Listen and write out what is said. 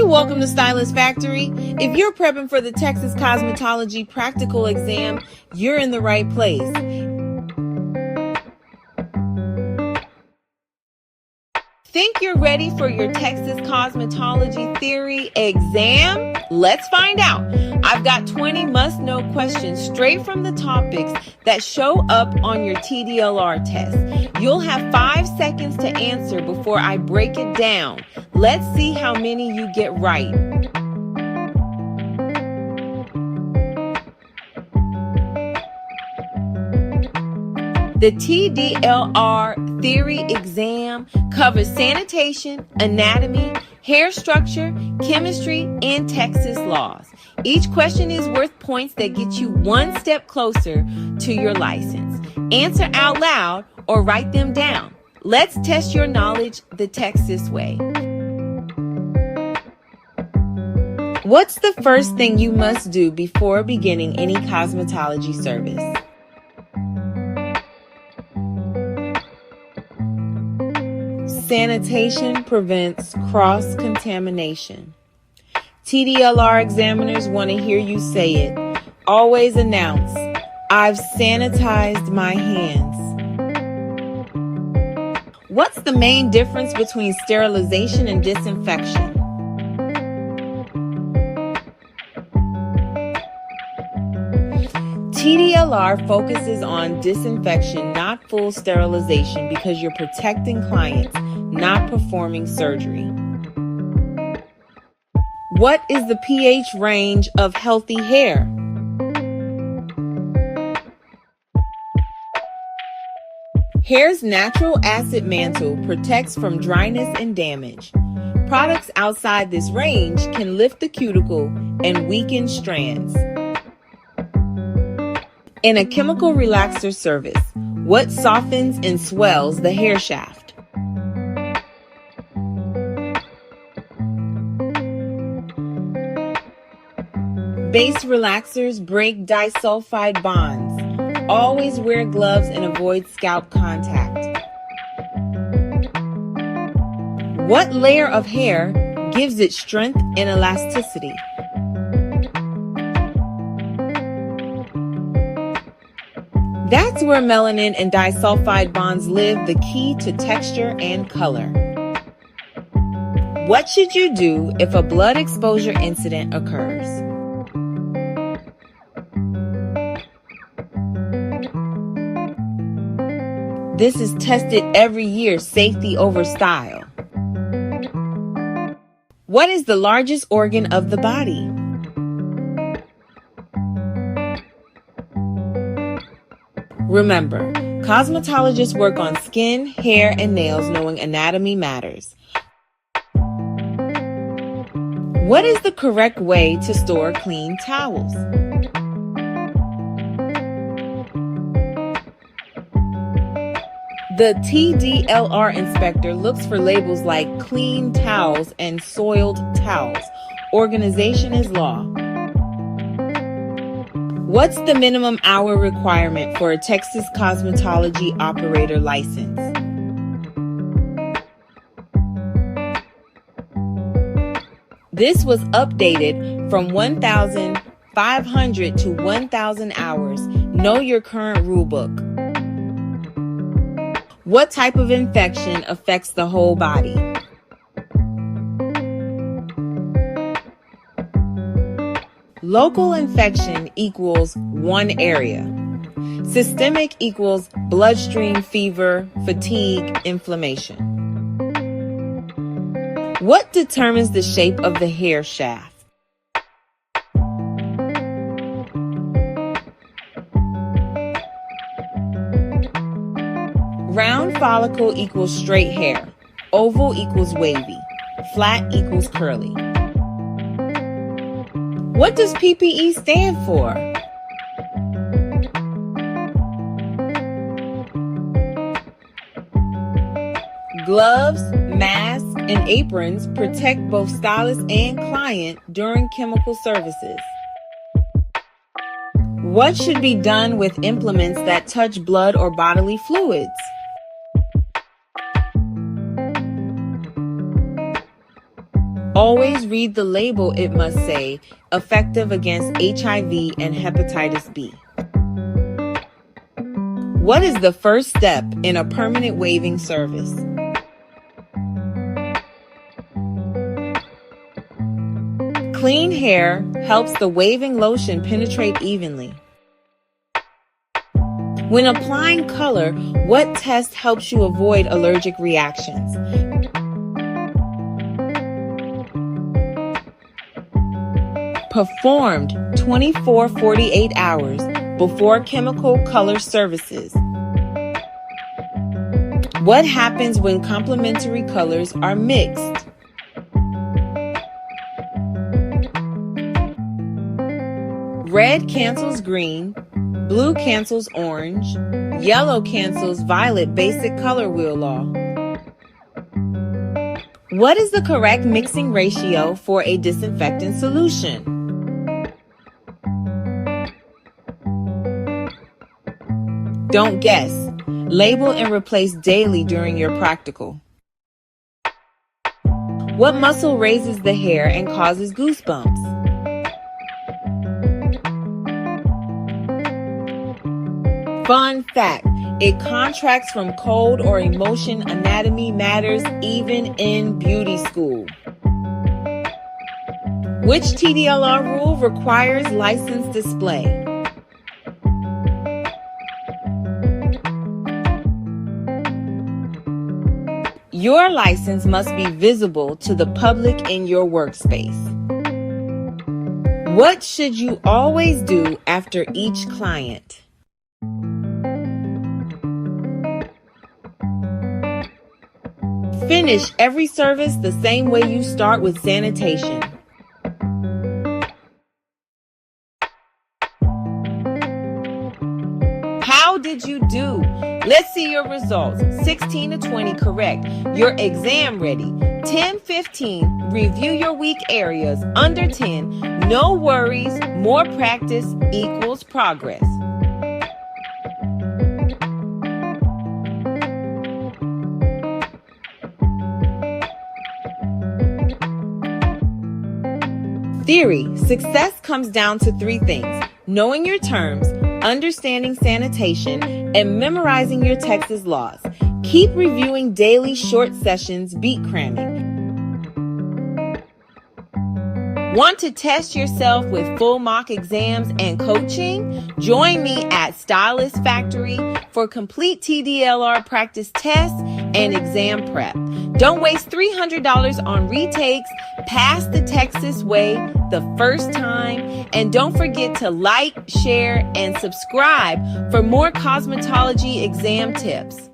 Welcome to Stylist Factory. If you're prepping for the Texas Cosmetology Practical Exam, you're in the right place. Think you're ready for your Texas Cosmetology Theory exam? Let's find out. I've got 20 must-know questions straight from the topics that show up on your TDLR test. You'll have 5 seconds to answer before I break it down. Let's see how many you get right. The TDLR Theory exam covers sanitation, anatomy, hair structure, chemistry, and Texas laws. Each question is worth points that get you one step closer to your license. Answer out loud or write them down. Let's test your knowledge the Texas way. What's the first thing you must do before beginning any cosmetology service? Sanitation prevents cross-contamination. TDLR examiners want to hear you say it. Always announce, "I've sanitized my hands." What's the main difference between sterilization and disinfection? TDLR focuses on disinfection, not full sterilization, because you're protecting clients, not performing surgery. What is the pH range of healthy hair? Hair's natural acid mantle protects from dryness and damage. Products outside this range can lift the cuticle and weaken strands. In a chemical relaxer service, what softens and swells the hair shaft? Base relaxers break disulfide bonds. Always wear gloves and avoid scalp contact. What layer of hair gives it strength and elasticity? That's where melanin and disulfide bonds live, the key to texture and color. What should you do if a blood exposure incident occurs? This is tested every year, safety over style. What is the largest organ of the body? Remember, cosmetologists work on skin, hair, and nails, knowing anatomy matters. What is the correct way to store clean towels? The TDLR inspector looks for labels like clean towels and soiled towels. Organization is law. What's the minimum hour requirement for a Texas cosmetology operator license? This was updated from 1,500 to 1,000 hours. Know your current rule book. What type of infection affects the whole body? Local infection equals one area. Systemic equals bloodstream fever, fatigue, inflammation. What determines the shape of the hair shaft? Round follicle equals straight hair. Oval equals wavy. Flat equals curly. What does PPE stand for? Gloves, masks, and aprons protect both stylist and client during chemical services. What should be done with implements that touch blood or bodily fluids? Always read the label, it must say, effective against HIV and hepatitis B. What is the first step in a permanent waving service? Clean hair helps the waving lotion penetrate evenly. When applying color, what test helps you avoid allergic reactions? Performed 24-48 hours before chemical color services. What happens when complementary colors are mixed? Red cancels green, blue cancels orange, yellow cancels violet. Basic color wheel law. What is the correct mixing ratio for a disinfectant solution? Don't guess. Label and replace daily during your practical. What muscle raises the hair and causes goosebumps? Fun fact, it contracts from cold or emotion. Anatomy matters even in beauty school. Which TDLR rule requires license display? Your license must be visible to the public in your workspace. What should you always do after each client? Finish every service the same way you start, with sanitation. How did you do? Let's see your results. 16 to 20 correct. You're exam ready. 10-15, review your weak areas. Under 10, no worries, more practice equals progress. Theory. Success comes down to 3 things: knowing your terms, understanding sanitation, and memorizing your Texas laws. Keep reviewing daily. Short sessions beat cramming. Want to test yourself with full mock exams and coaching? Join me at Stylist Factory for complete TDLR practice tests and exam prep. Don't waste $300 on retakes. Pass the Texas way the first time. And don't forget to like, share, and subscribe for more cosmetology exam tips.